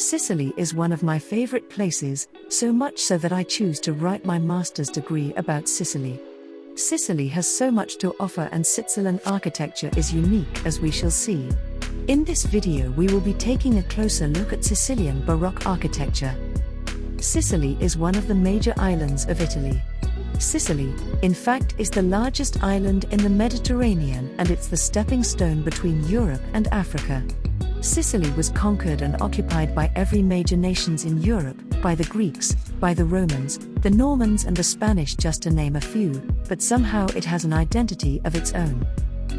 Sicily is one of my favorite places, so much so that I choose to write my master's degree about Sicily. Sicily has so much to offer and Sicilian architecture is unique, as we shall see. In this video we will be taking a closer look at Sicilian Baroque architecture. Sicily is one of the major islands of Italy. Sicily, in fact, is the largest island in the Mediterranean, and it's the stepping stone between Europe and Africa. Sicily was conquered and occupied by every major nations in Europe, by the Greeks, by the Romans, the Normans and the Spanish, just to name a few, but somehow it has an identity of its own.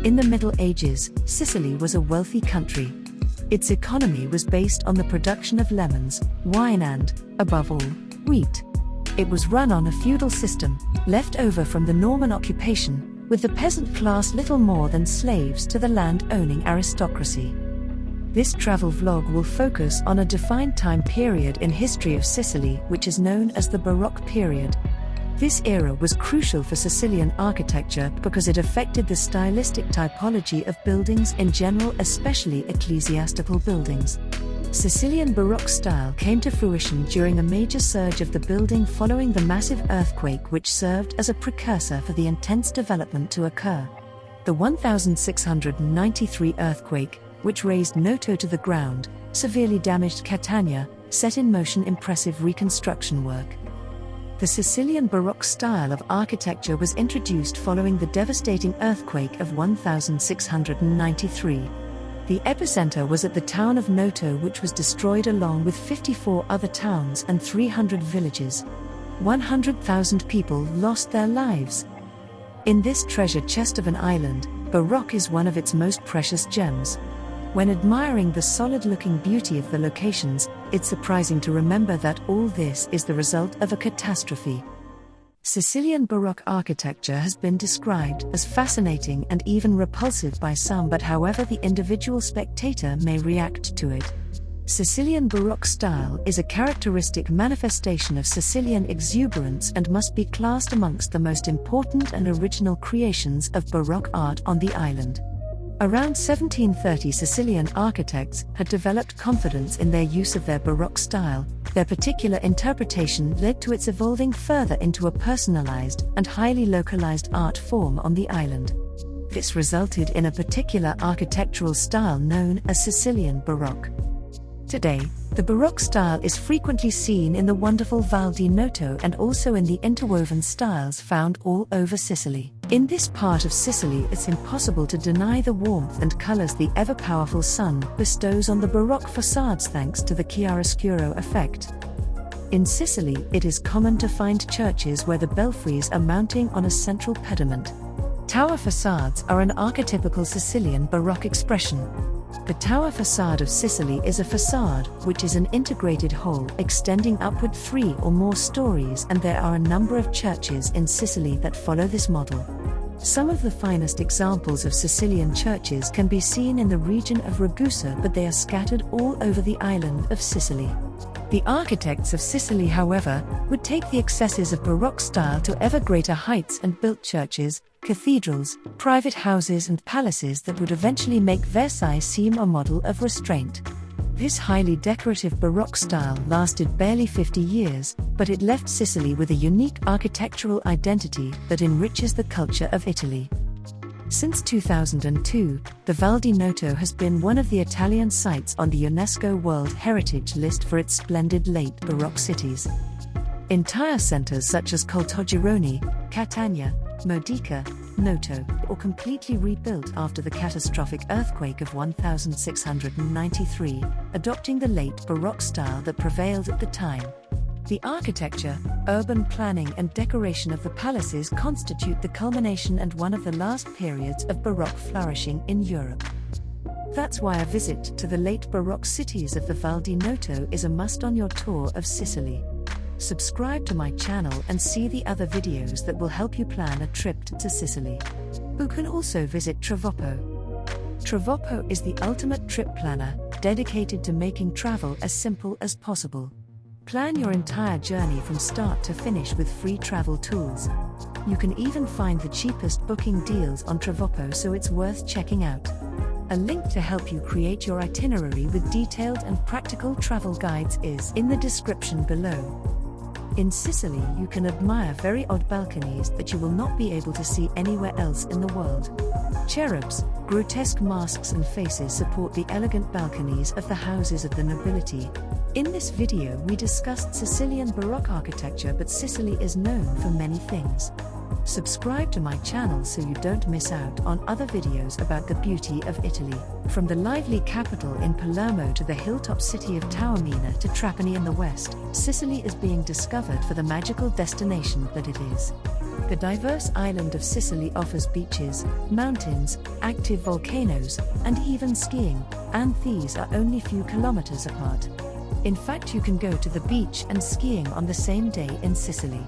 In the Middle Ages, Sicily was a wealthy country. Its economy was based on the production of lemons, wine and, above all, wheat. It was run on a feudal system, left over from the Norman occupation, with the peasant class little more than slaves to the land-owning aristocracy. This travel vlog will focus on a defined time period in history of Sicily which is known as the Baroque period. This era was crucial for Sicilian architecture because it affected the stylistic typology of buildings in general, especially ecclesiastical buildings. Sicilian Baroque style came to fruition during a major surge of the building following the massive earthquake which served as a precursor for the intense development to occur. The 1693 earthquake, which razed Noto to the ground, severely damaged Catania, set in motion impressive reconstruction work. The Sicilian Baroque style of architecture was introduced following the devastating earthquake of 1693. The epicenter was at the town of Noto, which was destroyed along with 54 other towns and 300 villages. 100,000 people lost their lives. In this treasure chest of an island, Baroque is one of its most precious gems. When admiring the solid-looking beauty of the locations, it's surprising to remember that all this is the result of a catastrophe. Sicilian Baroque architecture has been described as fascinating and even repulsive by some, but however the individual spectator may react to it. Sicilian Baroque style is a characteristic manifestation of Sicilian exuberance and must be classed amongst the most important and original creations of Baroque art on the island. Around 1730, Sicilian architects had developed confidence in their use of their Baroque style. Their particular interpretation led to its evolving further into a personalized and highly localized art form on the island. This resulted in a particular architectural style known as Sicilian Baroque. Today, the Baroque style is frequently seen in the wonderful Val di Noto and also in the interwoven styles found all over Sicily. In this part of Sicily, it's impossible to deny the warmth and colors the ever-powerful sun bestows on the Baroque facades thanks to the chiaroscuro effect. In Sicily, it is common to find churches where the belfries are mounting on a central pediment. Tower facades are an archetypical Sicilian Baroque expression. The tower facade of Sicily is a facade which is an integrated whole extending upward 3 or more stories, and there are a number of churches in Sicily that follow this model. Some of the finest examples of Sicilian churches can be seen in the region of Ragusa, but they are scattered all over the island of Sicily. The architects of Sicily, however, would take the excesses of Baroque style to ever greater heights and built churches, cathedrals, private houses and palaces that would eventually make Versailles seem a model of restraint. This highly decorative Baroque style lasted barely 50 years, but it left Sicily with a unique architectural identity that enriches the culture of Italy. Since 2002, the Val di Noto has been one of the Italian sites on the UNESCO World Heritage List for its splendid late Baroque cities. Entire centers such as Caltagirone, Catania, Modica, Noto, or completely rebuilt after the catastrophic earthquake of 1693, adopting the late Baroque style that prevailed at the time. The architecture, urban planning and decoration of the palaces constitute the culmination and one of the last periods of Baroque flourishing in Europe. That's why a visit to the late Baroque cities of the Val di Noto is a must on your tour of Sicily. Subscribe to my channel and see the other videos that will help you plan a trip to Sicily. You can also visit Travopo. Travopo is the ultimate trip planner, dedicated to making travel as simple as possible. Plan your entire journey from start to finish with free travel tools. You can even find the cheapest booking deals on Travopo, so it's worth checking out. A link to help you create your itinerary with detailed and practical travel guides is in the description below. In Sicily, you can admire very odd balconies that you will not be able to see anywhere else in the world. Cherubs, grotesque masks and faces support the elegant balconies of the houses of the nobility. In this video we discussed Sicilian Baroque architecture, but Sicily is known for many things. Subscribe to my channel so you don't miss out on other videos about the beauty of Italy. From the lively capital in Palermo to the hilltop city of Taormina to Trapani in the west, Sicily is being discovered for the magical destination that it is. The diverse island of Sicily offers beaches, mountains, active volcanoes, and even skiing, and these are only few kilometers apart. In fact, you can go to the beach and skiing on the same day in Sicily.